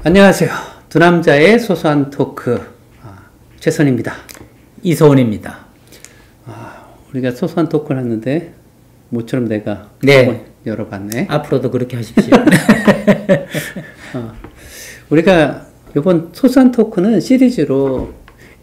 안녕하세요. 두 남자의 소소한 토크 최선입니다. 이소은입니다. 우리가 소소한 토크를 하는데 모처럼 내가 네. 열어봤네. 앞으로도 그렇게 하십시오. 우리가 이번 소소한 토크는 시리즈로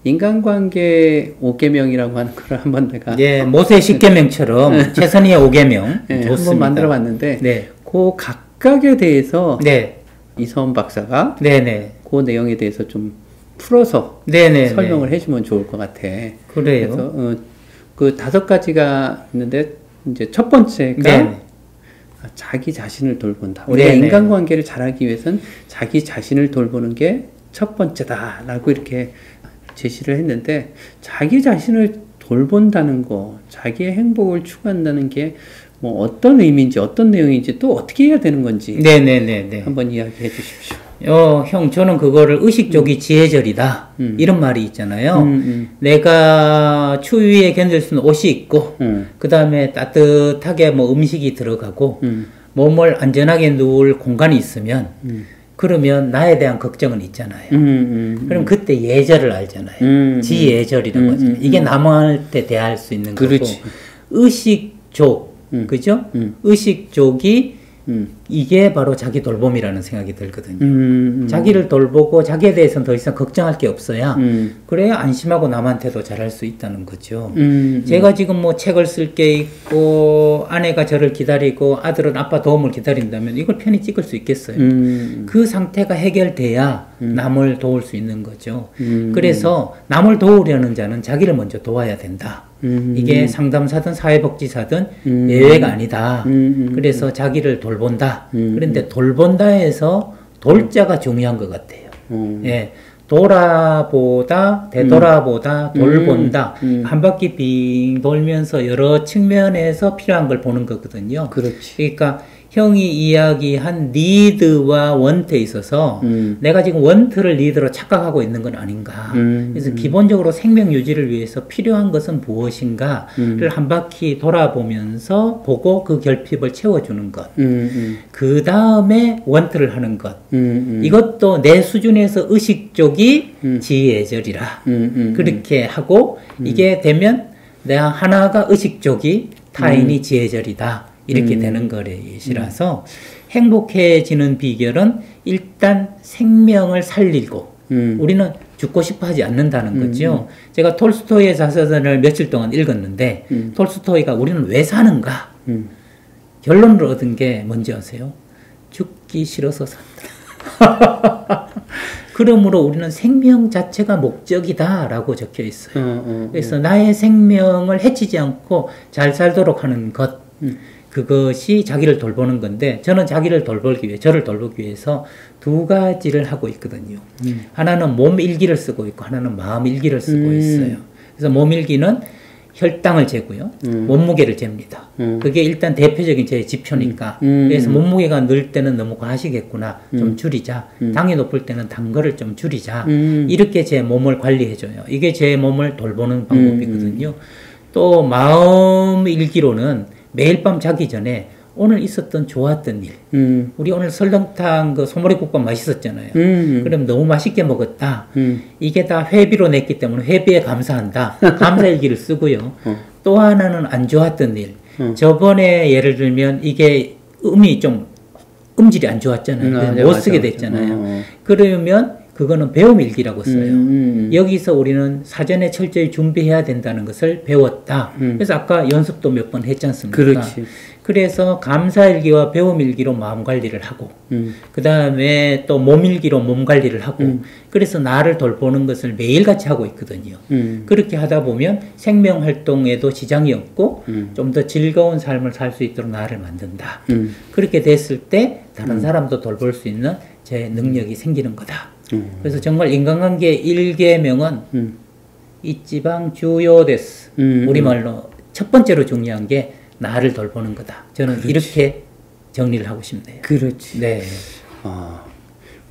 인간관계 5계명이라고 하는 걸 한번 내가 네, 모세 10계명처럼 최선희의 5계명 네, 좋습니다. 한번 만들어봤는데 네. 그 각각에 대해서 네. 이서원 박사가 네네. 그 내용에 대해서 좀 풀어서 네네. 설명을 해주면 좋을 것 같아. 그래요. 그래서 그 5가지가 있는데 이제 첫 번째가 네네. 자기 자신을 돌본다. 우리가 네네. 인간관계를 잘하기 위해서는 자기 자신을 돌보는 게 첫 번째다라고 이렇게 제시를 했는데, 자기 자신을 돌본다는 거, 자기의 행복을 추구한다는 게 뭐 어떤 의미인지 어떤 내용인지 또 어떻게 해야 되는 건지 네네네네. 한번 이야기해 주십시오. 형, 저는 그거를 의식적이 지혜절이다. 이런 말이 있잖아요. 내가 추위에 견딜 수 있는 옷이 있고, 그 다음에 따뜻하게 뭐 음식이 들어가고, 몸을 안전하게 누울 공간이 있으면, 그러면 나에 대한 걱정은 있잖아요. 그럼 그때 예절을 알잖아요. 지예절이라고 하잖아요. 이게 남한테 대할 수 있는 그렇지. 거고, 의식적, 그죠? 의식적이 이게 바로 자기 돌봄이라는 생각이 들거든요. 자기를 돌보고 자기에 대해서는 더 이상 걱정할 게 없어야 그래야 안심하고 남한테도 잘할 수 있다는 거죠. 제가 지금 뭐 책을 쓸 게 있고 아내가 저를 기다리고 아들은 아빠 도움을 기다린다면 이걸 편히 찍을 수 있겠어요. 그 상태가 해결돼야 남을 도울 수 있는 거죠. 그래서 남을 도우려는 자는 자기를 먼저 도와야 된다. 이게 상담사든 사회복지사든 예외가 아니다. 그래서 자기를 돌본다. 그런데 돌본다에서 돌자가 중요한 것 같아요. 예, 돌아보다, 되돌아보다, 돌본다. 한 바퀴 빙 돌면서 여러 측면에서 필요한 걸 보는 거거든요. 그렇지. 그러니까 형이 이야기한 니드와 원트에 있어서 내가 지금 원트를 니드로 착각하고 있는 건 아닌가. 그래서 기본적으로 생명 유지를 위해서 필요한 것은 무엇인가를 한 바퀴 돌아보면서 보고 그 결핍을 채워주는 것. 그 다음에 원트를 하는 것. 이것도 내 수준에서 의식적이 지혜절이라. 그렇게 하고 이게 되면 내가 하나가 의식적이 타인이 지혜절이다. 이렇게 되는 것이라서 행복해지는 비결은 일단 생명을 살리고 우리는 죽고 싶어 하지 않는다는 거죠. 제가 톨스토이의 자서전을 며칠 동안 읽었는데 톨스토이가 우리는 왜 사는가? 결론을 얻은 게 뭔지 아세요? 죽기 싫어서 산다. 그러므로 우리는 생명 자체가 목적이다 라고 적혀 있어요. 그래서 나의 생명을 해치지 않고 잘 살도록 하는 것, 그것이 자기를 돌보는 건데, 저는 자기를 돌보기 위해, 저를 돌보기 위해서 2가지를 하고 있거든요. 하나는 몸 일기를 쓰고 있고 하나는 마음 일기를 쓰고 있어요. 그래서 몸 일기는 혈당을 재고요. 몸무게를 잽니다. 그게 일단 대표적인 제 지표니까. 그래서 몸무게가 늘 때는 너무 과하시겠구나. 좀 줄이자. 당이 높을 때는 단 거를 좀 줄이자. 이렇게 제 몸을 관리해줘요. 이게 제 몸을 돌보는 방법이거든요. 또 마음 일기로는 매일 밤 자기 전에 오늘 있었던 좋았던 일. 우리 오늘 설렁탕 그 소머리국밥 맛있었잖아요. 그럼 너무 맛있게 먹었다. 이게 다 회비로 냈기 때문에 회비에 감사한다. 감사일기를 쓰고요. 또 하나는 안 좋았던 일. 저번에 예를 들면 이게 음질이 안 좋았잖아요. 못 쓰게 됐잖아요. 그러면 그거는 배움일기라고 써요. 여기서 우리는 사전에 철저히 준비해야 된다는 것을 배웠다. 그래서 아까 연습도 몇 번 했지 않습니까? 그렇지. 그래서 감사일기와 배움일기로 마음 관리를 하고, 그 다음에 또 몸일기로 몸 관리를 하고, 그래서 나를 돌보는 것을 매일같이 하고 있거든요. 그렇게 하다 보면 생명 활동에도 지장이 없고, 좀 더 즐거운 삶을 살 수 있도록 나를 만든다. 그렇게 됐을 때 다른 사람도 돌볼 수 있는 제 능력이 생기는 거다. 그래서 정말 인간관계 1계명은 이치방 주요데스. 우리말로 첫 번째로 중요한 게 나를 돌보는 거다. 저는 그렇지. 이렇게 정리를 하고 싶네요. 그렇지. 네.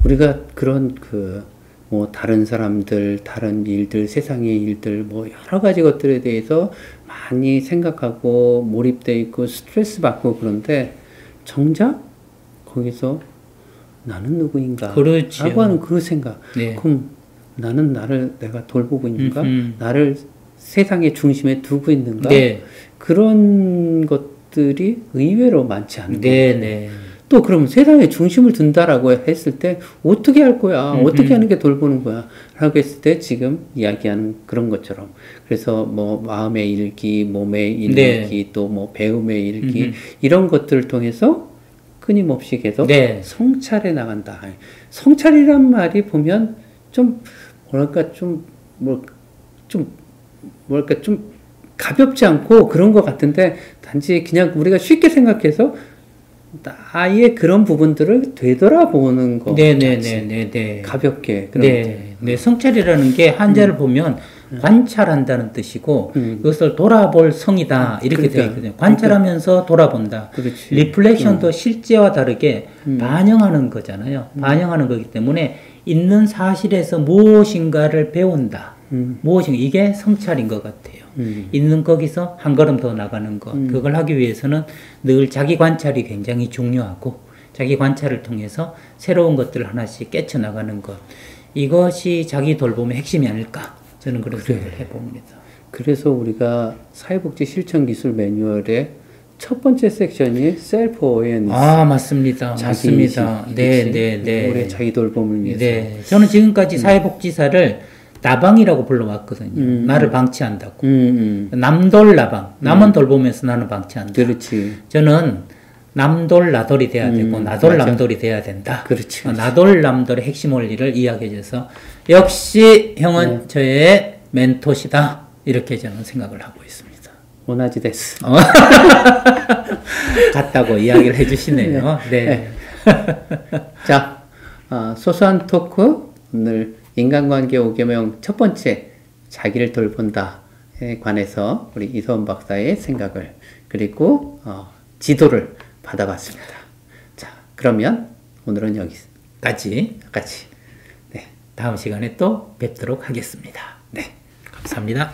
우리가 그런 뭐 다른 사람들, 다른 일들, 세상의 일들, 뭐 여러 가지 것들에 대해서 많이 생각하고 몰입돼 있고 스트레스 받고 그런데 정작 거기서 나는 누구인가? 그렇지요. 라고 하는 그 생각. 네. 그럼 나는 나를 내가 돌보고 있는가? 나를 세상의 중심에 두고 있는가? 네. 그런 것들이 의외로 많지 않은 네, 거예요. 네. 또 그럼 세상에 중심을 둔다라고 했을 때 어떻게 할 거야? 어떻게 하는 게 돌보는 거야? 라고 했을 때 지금 이야기하는 그런 것처럼 그래서 뭐 마음의 일기, 몸의 일기, 네. 또 뭐 배움의 일기 이런 것들을 통해서 끊임없이 계속 네. 성찰해 나간다. 성찰이란 말이 보면 좀 뭐랄까 좀 가볍지 않고 그런 것 같은데 단지 그냥 우리가 쉽게 생각해서 나의 그런 부분들을 되돌아보는 거. 네네네네. 가볍게. 그런 네. 네. 성찰이라는 게 한자를 보면 관찰한다는 뜻이고 그것을 돌아볼 성이다. 이렇게 그러니까, 되어 있거든요. 관찰하면서 돌아본다. 그렇지. 리플렉션도 실제와 다르게 반영하는 거잖아요. 반영하는 거기 때문에 있는 사실에서 무엇인가를 배운다. 무엇인가. 이게 성찰인 것 같아요. 있는 거기서 한 걸음 더 나가는 것. 그걸 하기 위해서는 늘 자기 관찰이 굉장히 중요하고 자기 관찰을 통해서 새로운 것들을 하나씩 깨쳐나가는 것. 이것이 자기 돌봄의 핵심이 아닐까. 저는 그런 생각을 해봅니다. 그래서 우리가 사회복지 실천 기술 매뉴얼의 첫 번째 섹션이 셀프 어웨어니스. 아, 맞습니다. 맞습니다. 네, 네, 네. 우리의 자기 돌봄을 위해서. 네. 저는 지금까지 사회복지사를 나방이라고 불러왔거든요. 나를 방치한다고. 남돌 나방. 남은 돌보면서 나는 방치한다. 그렇지. 저는 남돌 나돌이 돼야 되고 나돌 맞아. 남돌이 돼야 된다. 그렇지. 나돌 남돌의 핵심 원리를 이야기해줘서 역시 형은 저의 멘토시다. 이렇게 저는 생각을 하고 있습니다. 오나지 데스. 같다고 이야기를 해주시네요. 네. 자, 소소한 토크 오늘 인간관계 5계명 첫 번째 자기를 돌본다에 관해서 우리 이서원 박사의 생각을 그리고 지도를 받아봤습니다. 자, 그러면 오늘은 여기까지. 네. 다음 시간에 또 뵙도록 하겠습니다. 네. 감사합니다.